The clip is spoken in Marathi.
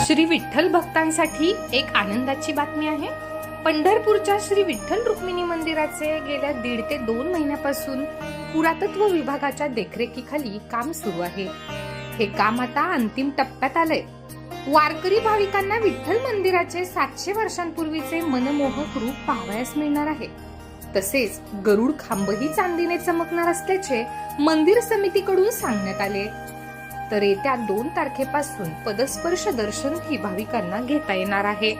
श्री विठ्ठल भक्तांसाठी एक आनंदाची बातमी आहे। पंढरपूरच्या श्री विठ्ठल रुक्मिणी मंदिराचे गेल्या 1.5 ते 2 महिन्यापासून पुरातत्व विभागाच्या देखरेखीखाली काम सुरू आहे। हे काम आता अंतिम टप्प्यात आलंय। वारकरी भाविकांना विठ्ठल मंदिराचे 700 वर्षांपूर्वीचे मनमोहक रूप पाहावयास मिळणार आहे। तसेच गरुड खांबही चांदीने चमकणार असल्याचे मंदिर समितीकडून सांगण्यात आले। तर येत्या 2 तारखेपासून पदस्पर्श दर्शन ही भाविकांना घेता येणार आहे।